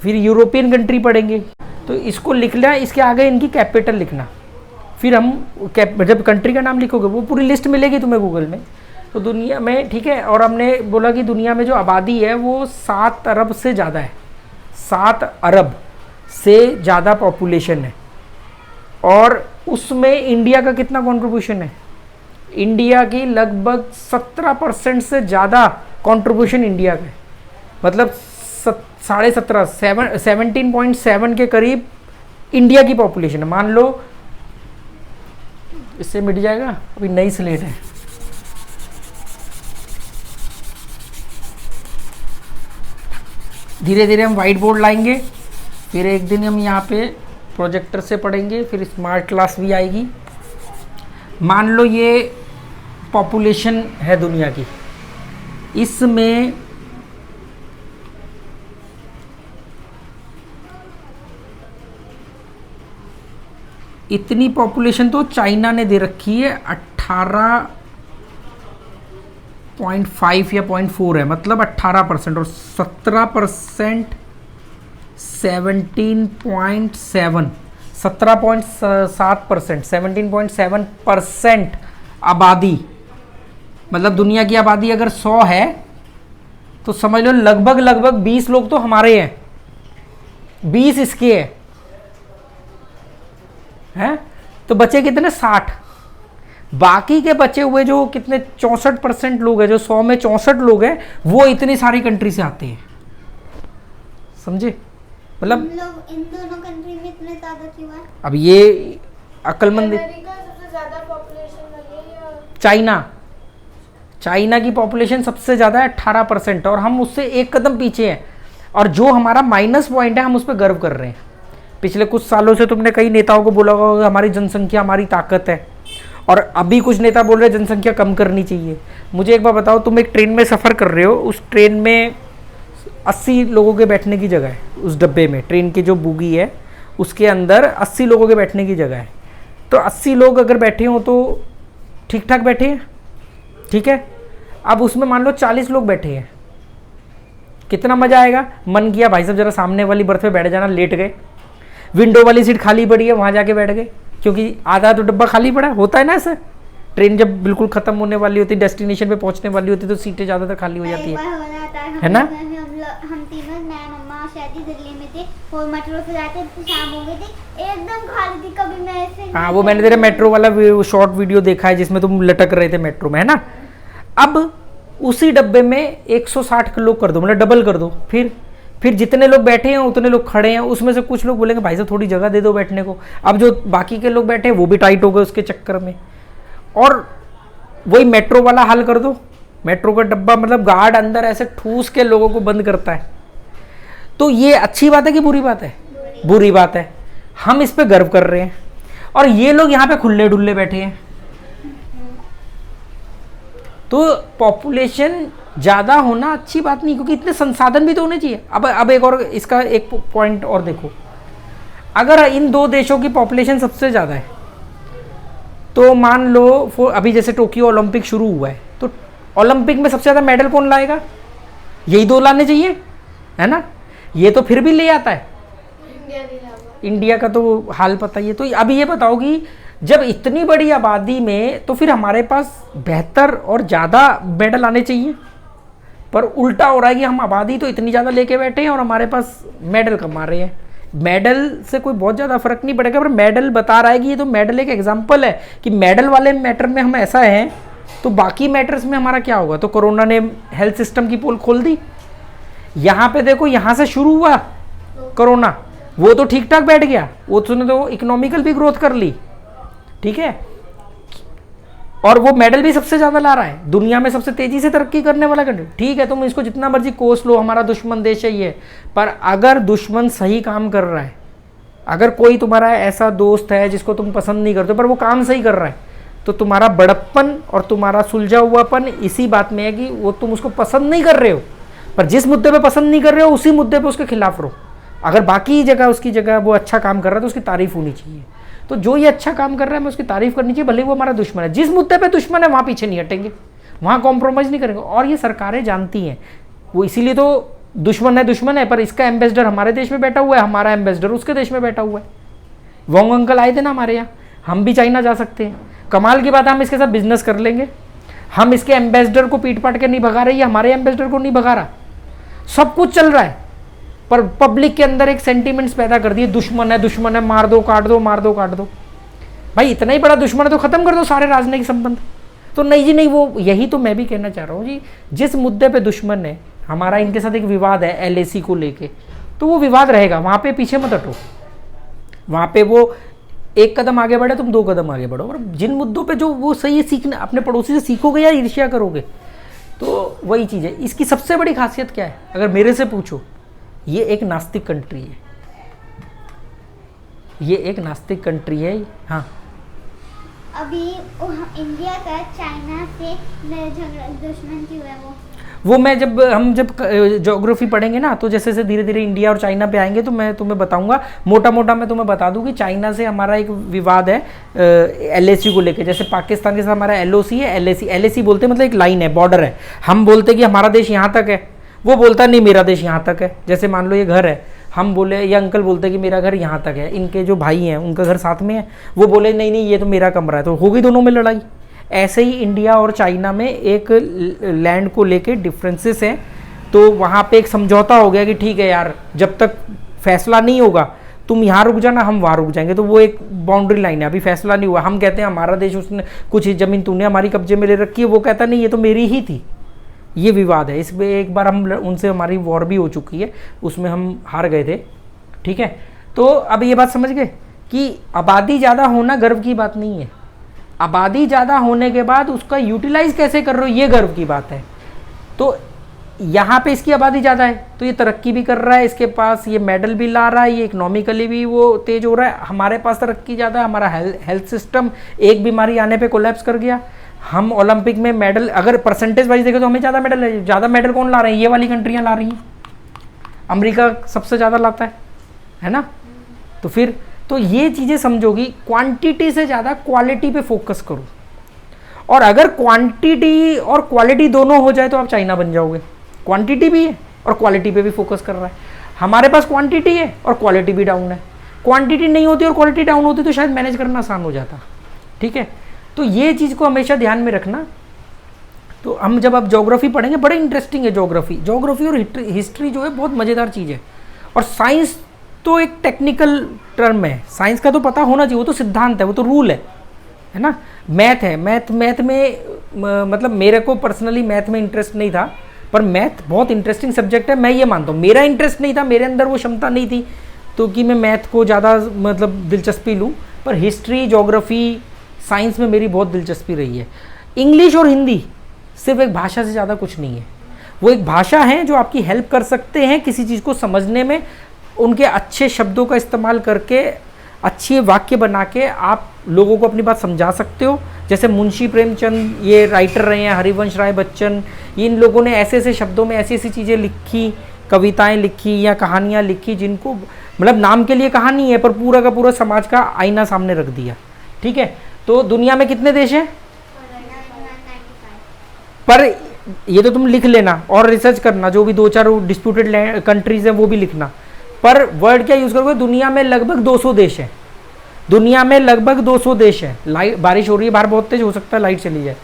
फिर European country पढ़ेंगे, तो इसको लिख लिया, इसके आगे इनकी कैपिटल लिखना, फिर हम जब कंट्री का नाम लिखोगे वो पूरी लिस्ट मिलेगी तुम्हें गूगल में। तो दुनिया में, ठीक है, और हमने बोला कि दुनिया में जो आबादी है वो 7 अरब से ज़्यादा है, 7 अरब से ज़्यादा पॉपुलेशन है। और उसमें इंडिया का कितना कंट्रीब्यूशन है? इंडिया की लगभग 17% से ज़्यादा कंट्रीब्यूशन इंडिया का है, मतलब 17.7 के करीब इंडिया की पॉपुलेशन है। मान लो इससे मिट जाएगा, अभी नई स्लेट है। धीरे धीरे हम वाइट बोर्ड लाएंगे, फिर एक दिन हम यहाँ पे प्रोजेक्टर से पढ़ेंगे, फिर स्मार्ट क्लास भी आएगी। मान लो ये पॉपुलेशन है दुनिया की, इसमें इतनी पॉपुलेशन तो चाइना ने दे रखी है, 18.5 या 0.4 है, मतलब 18%, और 17% 17.7, 17.7%, 17.7% आबादी, मतलब दुनिया की आबादी अगर 100 है तो समझ लो लगभग 20 लोग तो हमारे हैं, 20 इसके हैं, तो बचे कितने? 60। बाकी के बचे हुए जो कितने 64% लोग हैं, जो 100 में 64 लोग हैं, वो इतनी सारी कंट्री से आते हैं। समझे? मतलब लोग इन दोनों कंट्री में इतने ज्यादा क्यों है? अब ये अक्लमंद, सबसे ज्यादा पॉपुलेशन वाली है चाइना की पॉपुलेशन सबसे ज्यादा है 18%, और हम उससे एक कदम पीछे हैं। और जो हमारा माइनस पॉइंट है हम उस पर गर्व कर रहे हैं। पिछले कुछ सालों से तुमने कई नेताओं को बोला होगा हमारी जनसंख्या हमारी ताकत है, और अभी कुछ नेता बोल रहे हैं जनसंख्या कम करनी चाहिए। मुझे एक बार बताओ, तुम एक ट्रेन में सफ़र कर रहे हो, उस ट्रेन में 80 लोगों के बैठने की जगह है, उस डब्बे में, ट्रेन की जो बोगी है उसके अंदर 80 लोगों के बैठने की जगह है। तो 80 लोग अगर बैठे हो तो ठीक ठाक बैठे हैं, ठीक है। अब उसमें मान लो 40 लोग बैठे हैं, कितना मज़ा आएगा। मन किया भाई साहब जरा सामने वाली बर्थ पे बैठ जाना, लेट गए, विंडो वाली सीट खाली पड़ी है वहाँ जाके बैठ गए, क्योंकि आधा तो डब्बा खाली पड़ा होता है ना। ऐसा ट्रेन जब बिल्कुल ख़त्म होने वाली होती है, डेस्टिनेशन पे पहुँचने वाली होती है, तो सीटें ज़्यादातर खाली हो जाती है ना। हम तीनों, मैं, मम्मा और शादी दिल्ली में थे, और मेट्रो से जाते तो शाम हो गई थी, एकदम खाली थी। कभी मैं ऐसे, हाँ, वो मैंने तेरा मेट्रो वाला शॉर्ट वीडियो देखा है जिसमें तुम लटक रहे थे मेट्रो में, है ना। अब उसी डब्बे में 160 लोग कर दो, मतलब डबल कर दो, फिर जितने लोग बैठे हैं उतने लोग खड़े हैं। उसमें से कुछ लोग बोलेंगे भाई साहब थोड़ी जगह दे दो बैठने को। अब जो बाकी के लोग बैठे हैं वो भी टाइट हो गए उसके चक्कर में। और वही मेट्रो वाला हाल कर दो, मेट्रो का डब्बा, मतलब गार्ड अंदर ऐसे ठूस के लोगों को बंद करता है। तो ये अच्छी बात है कि बुरी बात है? बुरी बात है। हम इस पे गर्व कर रहे हैं, और ये लोग यहाँ पे खुले डुल्ले बैठे हैं। तो पॉपुलेशन ज़्यादा होना अच्छी बात नहीं, क्योंकि इतने संसाधन भी तो होने चाहिए। अब एक और इसका एक पॉइंट और देखो, अगर इन दो देशों की पॉपुलेशन सबसे ज़्यादा है, तो मान लो अभी जैसे टोक्यो ओलंपिक शुरू हुआ है, तो ओलंपिक में सबसे ज़्यादा मेडल कौन लाएगा? यही दो लाने चाहिए, है ना। ये तो फिर भी ले आता है, इंडिया का तो हाल पता ही है। तो अभी ये बताओ कि जब इतनी बड़ी आबादी में, तो फिर हमारे पास बेहतर और ज़्यादा मेडल आने चाहिए, पर उल्टा हो रहा है कि हम आबादी तो इतनी ज़्यादा लेके बैठे हैं और हमारे पास मेडल कम आ रहे हैं। मेडल से कोई बहुत ज़्यादा फर्क नहीं पड़ेगा, पर मेडल बता रहा है कि ये तो मेडल एक एग्जाम्पल है कि मेडल वाले मैटर में हम ऐसा है, तो बाकी मैटर्स में हमारा क्या होगा। तो कोरोना ने हेल्थ सिस्टम की पोल खोल दी। यहाँ पे देखो, यहाँ से शुरू हुआ कोरोना, वो तो ठीक ठाक बैठ गया, वो तो इकोनॉमिकल भी ग्रोथ कर ली, ठीक है, और वो मेडल भी सबसे ज़्यादा ला रहा है, दुनिया में सबसे तेज़ी से तरक्की करने वाला कंट्री। ठीक है, तुम इसको जितना मर्जी कोस लो, हमारा दुश्मन देश है ये, पर अगर दुश्मन सही काम कर रहा है, अगर कोई तुम्हारा ऐसा दोस्त है जिसको तुम पसंद नहीं करते पर वो काम सही कर रहा है, तो तुम्हारा बड़प्पन और तुम्हारा सुलझा हुआपन इसी बात में है कि वो तुम उसको पसंद नहीं कर रहे हो, पर जिस मुद्दे पे पसंद नहीं कर रहे हो उसी मुद्दे पे उसके खिलाफ रहो। अगर बाकी जगह उसकी जगह वो अच्छा काम कर रहा है तो उसकी तारीफ होनी चाहिए। तो जो ये अच्छा काम कर रहा है हमें उसकी तारीफ करनी चाहिए, भले वो हमारा दुश्मन है। जिस मुद्दे पे दुश्मन है वहाँ पीछे नहीं हटेंगे, वहाँ कॉम्प्रोमाइज़ नहीं करेंगे। और ये सरकारें जानती हैं, वो इसीलिए तो दुश्मन है, पर इसका एम्बेसडर हमारे देश में बैठा हुआ है, हमारा एम्बेसडर उसके देश में बैठा हुआ है। वोंग अंकल आए थे ना हमारे यहाँ, हम भी चाइना जा सकते हैं। कमाल की बात है, हम इसके साथ बिजनेस कर लेंगे। हम इसके एम्बेसडर को पीट पाट के नहीं भगा रहे, ये हमारे एम्बेसडर को नहीं भगा रहा। सब कुछ चल रहा है, पर पब्लिक के अंदर एक सेंटीमेंट्स पैदा कर दिए, दुश्मन है, मार दो काट दो। भाई इतना ही बड़ा दुश्मन है तो खत्म कर दो सारे राजनीतिक संबंध। तो नहीं जी नहीं, वो यही तो मैं भी कहना चाह रहा हूँ जी, जिस मुद्दे पे दुश्मन है, हमारा इनके साथ एक विवाद है एलएसी को लेके, तो वो विवाद रहेगा, वहाँ पे पीछे मत हटो। वहाँ पे वो एक कदम आगे बढ़े, तुम 2 कदम आगे बढ़ो। और जिन मुद्दों पे जो वो सही है, सीखना अपने पड़ोसी से सीखोगे या ईर्ष्या करोगे, तो वही चीज़ है। इसकी सबसे बड़ी खासियत क्या है, अगर मेरे से पूछो, ये एक नास्तिक कंट्री है, ये एक नास्तिक कंट्री है। हाँ, अभी इंडिया का चाइना से झगड़ा दुश्मन क्यों है वो मैं जब ज्योग्राफी पढ़ेंगे ना, तो जैसे जैसे धीरे धीरे इंडिया और चाइना पे आएंगे तो मैं तुम्हें बताऊंगा। मोटा मोटा मैं तुम्हें बता दूं कि चाइना से हमारा एक विवाद है एलएसी को लेके। जैसे पाकिस्तान के साथ हमारा एलओसी है, एलएसी बोलते हैं मतलब एक लाइन है, बॉर्डर है। हम बोलते कि हमारा देश यहाँ तक है, वो बोलता नहीं मेरा देश यहाँ तक है। जैसे मान लो ये घर है, हम बोले, ये अंकल बोलते कि मेरा घर यहाँ तक है, इनके जो भाई हैं उनका घर साथ में है, वो बोले नहीं नहीं ये तो मेरा कमरा है, तो हो गई दोनों में लड़ाई। ऐसे ही इंडिया और चाइना में एक लैंड को लेके डिफरेंसेस हैं, तो वहाँ पे एक समझौता हो गया कि ठीक है यार, जब तक फैसला नहीं होगा तुम यहाँ रुक जाना, हम वहाँ रुक जाएंगे। तो वो एक बाउंड्री लाइन है, अभी फैसला नहीं हुआ। हम कहते हैं हमारा देश, उसने कुछ ज़मीन तूने हमारी कब्जे में ले रखी है, वो कहता नहीं ये तो मेरी ही थी। ये विवाद है, इसमें एक बार हम उनसे हमारी वॉर भी हो चुकी है, उसमें हम हार गए थे। ठीक है, तो अब ये बात समझ गए कि आबादी ज़्यादा होना गर्व की बात नहीं है। आबादी ज़्यादा होने के बाद उसका यूटिलाइज कैसे कर रहे हो, ये गर्व की बात है। तो यहाँ पे इसकी आबादी ज़्यादा है तो ये तरक्की भी कर रहा है, इसके पास ये मेडल भी ला रहा है, ये इकोनॉमिकली भी वो तेज हो रहा है। हमारे पास तरक्की ज़्यादा है, हमारा हेल्थ सिस्टम एक बीमारी आने पे कोलैप्स कर गया। हम ओलंपिक में मेडल, अगर परसेंटेज वाइज देखें तो हमें ज़्यादा मेडल है। ज़्यादा मेडल कौन ला रहे हैं, ये वाली कंट्रियाँ ला रही हैं। अमेरिका सबसे ज़्यादा लाता है ना। तो फिर तो ये चीज़ें समझोगी, क्वांटिटी से ज़्यादा क्वालिटी पे फोकस करो। और अगर क्वांटिटी और क्वालिटी दोनों हो जाए तो आप चाइना बन जाओगे। क्वांटिटी भी है और क्वालिटी पे भी फोकस कर रहा है। हमारे पास क्वांटिटी है और क्वालिटी भी डाउन है। क्वांटिटी नहीं होती और क्वालिटी डाउन होती तो शायद मैनेज करना आसान हो जाता। ठीक है, तो ये चीज़ को हमेशा ध्यान में रखना। तो हम जब अब ज्योग्राफी पढ़ेंगे, बड़े इंटरेस्टिंग है ज्योग्राफी और हिस्ट्री जो है बहुत मज़ेदार चीज़ है। और साइंस तो एक टेक्निकल टर्म है, साइंस का तो पता होना चाहिए, वो तो सिद्धांत है, वो तो रूल है ना। मैथ है, मैथ में मतलब मेरे को पर्सनली मैथ में इंटरेस्ट नहीं था, पर मैथ बहुत इंटरेस्टिंग सब्जेक्ट है, मैं ये मानता हूँ। मेरा इंटरेस्ट नहीं था, मेरे अंदर वो क्षमता नहीं थी तो कि मैं मैथ को ज़्यादा मतलब दिलचस्पी लूँ, पर हिस्ट्री ज्योग्राफी साइंस में मेरी बहुत दिलचस्पी रही है। इंग्लिश और हिंदी सिर्फ एक भाषा से ज़्यादा कुछ नहीं है, वो एक भाषा है जो आपकी हेल्प कर सकते हैं किसी चीज़ को समझने में। उनके अच्छे शब्दों का इस्तेमाल करके अच्छे वाक्य बना के आप लोगों को अपनी बात समझा सकते हो। जैसे मुंशी प्रेमचंद ये राइटर रहे हैं, हरिवंश राय बच्चन, इन लोगों ने ऐसे ऐसे शब्दों में ऐसी ऐसी चीज़ें लिखी, कविताएं लिखी या कहानियाँ लिखी, जिनको मतलब नाम के लिए कहानी है पर पूरा का पूरा समाज का आईना सामने रख दिया। ठीक है, तो दुनिया में कितने देश हैं? पर ये तो तुम लिख लेना और रिसर्च करना, जो भी 2-4 डिस्प्यूटेड कंट्रीज हैं वो भी लिखना। पर वर्ड क्या यूज़ करोगे? दुनिया में लगभग 200 देश हैं। दुनिया में लगभग 200 देश हैं। लाइट बारिश हो रही है बाहर, बहुत तेज हो सकता है लाइट चली जाए।